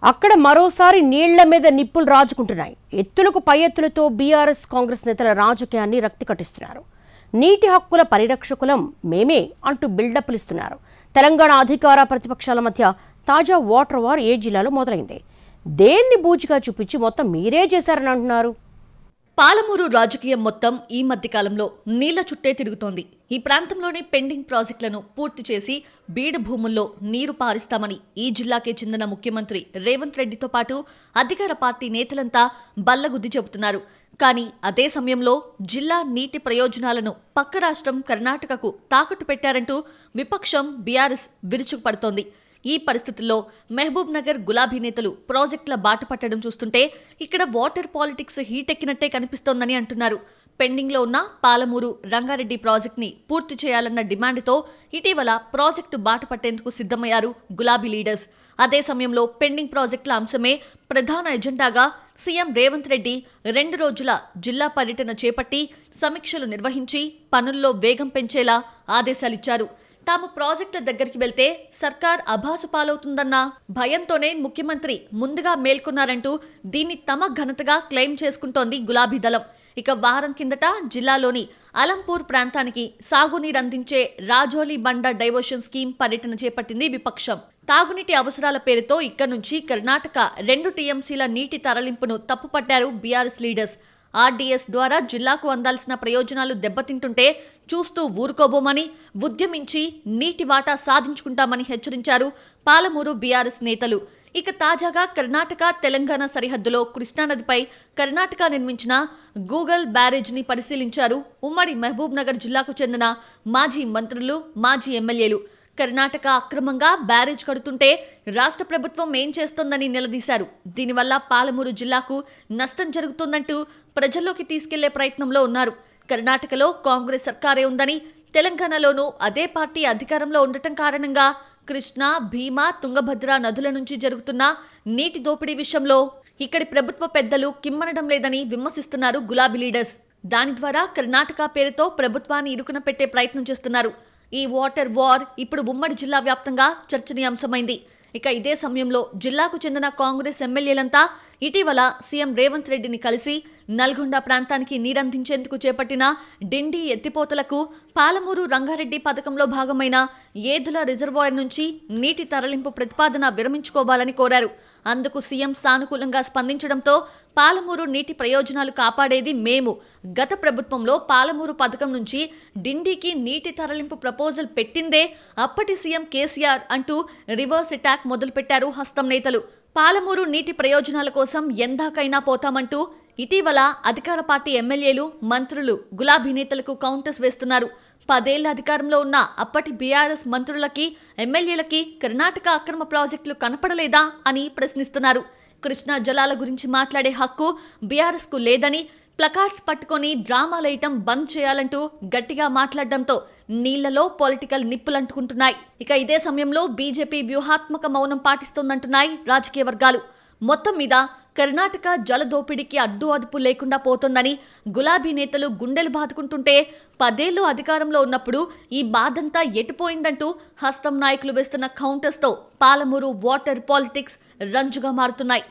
అక్కడ మరోసారి నీళ్ల మీద నిప్పులు రాజుకుంటున్నాయి. ఎత్తులకు పై ఎత్తులతో బీఆర్ఎస్ కాంగ్రెస్ నేతల రాజకీయాన్ని రక్తి కట్టిస్తున్నారు. నీటి హక్కుల పరిరక్షకులం మేమే అంటూ బిల్డప్లు ఇస్తున్నారు. తెలంగాణ అధికార ప్రతిపక్షాల మధ్య తాజా వాటర్ వార్ ఏ జిల్లాలో మొదలైంది? దేన్ని బూచిగా చూపించి మొత్తం మీరే చేశారని అంటున్నారు. పాలమూరు రాజకీయం మొత్తం ఈ మధ్య కాలంలో నీళ్ల చుట్టే తిరుగుతోంది. ఈ ప్రాంతంలోని పెండింగ్ ప్రాజెక్టులను పూర్తి చేసి బీడు భూముల్లో నీరు పారిస్తామని ఈ జిల్లాకే చెందిన ముఖ్యమంత్రి రేవంత్ రెడ్డితో పాటు అధికార పార్టీ నేతలంతా బల్లగుద్ది చెబుతున్నారు. కానీ అదే సమయంలో జిల్లా నీటి ప్రయోజనాలను పక్క రాష్ట్రం కర్ణాటకకు తాకట్టు పెట్టారంటూ విపక్షం బీఆర్ఎస్ విరుచుకుపడుతోంది. ఈ పరిస్థితుల్లో మహబూబ్ నగర్ గులాబీ నేతలు ప్రాజెక్టుల బాట పట్టడం చూస్తుంటే ఇక్కడ వాటర్ పాలిటిక్స్ హీట్ ఎక్కినట్టే కనిపిస్తోందని అంటున్నారు. పెండింగ్లో ఉన్న పాలమూరు రంగారెడ్డి ప్రాజెక్టుని పూర్తి చేయాలన్న డిమాండ్తో ఇటీవల ప్రాజెక్టు బాట పట్టేందుకు సిద్ధమయ్యారు గులాబీ లీడర్స్. అదే సమయంలో పెండింగ్ ప్రాజెక్టుల అంశమే ప్రధాన ఎజెండాగా సీఎం రేవంత్ రెడ్డి 2 రోజుల జిల్లా పర్యటన చేపట్టి సమీక్షలు నిర్వహించి పనుల్లో వేగం పెంచేలా ఆదేశాలిచ్చారు. తాము ప్రాజెక్టుల దగ్గరికి వెళ్తే సర్కార్ అభాసు పాలవుతుందన్న భయంతోనే ముఖ్యమంత్రి ముందుగా మేల్కొన్నారంటూ దీన్ని తమ ఘనతగా క్లెయిమ్ చేసుకుంటోంది గులాబీ దళం. ఇక వారం కిందట జిల్లాలోని అలంపూర్ ప్రాంతానికి సాగునీరందించే రాజోలి బండ డైవర్షన్ స్కీమ్ పర్యటన చేపట్టింది విపక్షం. తాగునీటి అవసరాల పేరుతో ఇక్కడి నుంచి కర్ణాటక 2 టీఎంసీల నీటి తరలింపును తప్పుపట్టారు బీఆర్ఎస్ లీడర్స్. ఆర్డీఎస్ ద్వారా జిల్లాకు అందాల్సిన ప్రయోజనాలు దెబ్బతింటుంటే చూస్తూ ఊరుకోబోమని, ఉద్యమించి నీటి వాటా సాధించుకుంటామని హెచ్చరించారు పాలమూరు బీఆర్ఎస్ నేతలు. ఇక తాజాగా కర్ణాటక తెలంగాణ సరిహద్దులో కృష్ణానదిపై కర్ణాటక నిర్మించిన గూగల్ బ్యారేజ్ని పరిశీలించారు ఉమ్మడి మహబూబ్ నగర్ జిల్లాకు చెందిన మాజీ మంత్రులు, మాజీ ఎమ్మెల్యేలు. కర్ణాటక అక్రమంగా బ్యారేజ్ కడుతుంటే రాష్ట్ర ప్రభుత్వం ఏం చేస్తోందని నిలదీశారు. దీనివల్ల పాలమూరు జిల్లాకు నష్టం జరుగుతుందంటూ ప్రజల్లోకి తీసుకెళ్లే ప్రయత్నంలో ఉన్నారు. కర్ణాటకలో కాంగ్రెస్ సర్కారే ఉందని, తెలంగాణలోనూ అదే పార్టీ అధికారంలో ఉండటం కారణంగా కృష్ణా, భీమా, తుంగభద్ర నదుల నుంచి జరుగుతున్న నీటి దోపిడీ విషయంలో ఇక్కడి ప్రభుత్వ పెద్దలు కిమ్మనడం లేదని విమర్శిస్తున్నారు గులాబీ లీడర్స్. దాని ద్వారా కర్ణాటక పేరుతో ప్రభుత్వాన్ని ఇరుకున పెట్టే ప్రయత్నం చేస్తున్నారు. ఈ వాటర్ వార్ ఇప్పుడు ఉమ్మడి జిల్లా వ్యాప్తంగా చర్చనీయాంశమైంది. ఇక ఇదే సమయంలో జిల్లాకు చెందిన కాంగ్రెస్ ఎమ్మెల్యేలంతా ఇటీవల సీఎం రేవంత్ రెడ్డిని కలిసి నల్గొండ ప్రాంతానికి నీరందించేందుకు చేపట్టిన డిండి ఎత్తిపోతలకు పాలమూరు రంగారెడ్డి పథకంలో భాగమైన ఏదుల రిజర్వాయర్ నుంచి నీటి తరలింపు ప్రతిపాదన విరమించుకోవాలని కోరారు. అందుకు సీఎం సానుకూలంగా స్పందించడంతో పాలమూరు నీటి ప్రయోజనాలు కాపాడేది మేము, గత ప్రభుత్వంలో పాలమూరు పథకం నుంచి డిండికి నీటి తరలింపు ప్రపోజల్ పెట్టిందే అప్పటి సీఎం కేసీఆర్ అంటూ రివర్స్ అటాక్ మొదలుపెట్టారు హస్తం నేతలు. పాలమూరు నీటి ప్రయోజనాల కోసం ఎందాకైనా పోతామంటూ ఇటీవల అధికార పార్టీ ఎమ్మెల్యేలు, మంత్రులు గులాబీ నేతలకు కౌంటర్స్ వేస్తున్నారు. 10 ఏళ్ల అధికారంలో ఉన్న అప్పటి బీఆర్ఎస్ మంత్రులకి, ఎమ్మెల్యేలకి కర్ణాటక అక్రమ ప్రాజెక్టులు కనపడలేదా అని ప్రశ్నిస్తున్నారు. కృష్ణా జలాల గురించి మాట్లాడే హక్కు బీఆర్ఎస్కు లేదని, ప్లకార్డ్స్ పట్టుకొని డ్రామాలేయటం బంద్ చేయాలంటూ గట్టిగా మాట్లాడడంతో నీళ్లలో పొలిటికల్ నిప్పులంటుకుంటున్నాయి. ఇక ఇదే సమయంలో బీజేపీ వ్యూహాత్మక మౌనం పాటిస్తోందంటున్నాయి రాజకీయ వర్గాలు. మొత్తం మీద కర్ణాటక జల దోపిడీకి అడ్డు అదుపు లేకుండా పోతోందని గులాబీ నేతలు గుండెలు బాదుకుంటుంటే 10 ఏళ్లు అధికారంలో ఉన్నప్పుడు ఈ బాధంతా ఎటుపోయిందంటూ హస్తం నాయకులు వేస్తున్న కౌంటర్స్తో పాలమూరు వాటర్ పాలిటిక్స్ రంజుగా మారుతున్నాయి.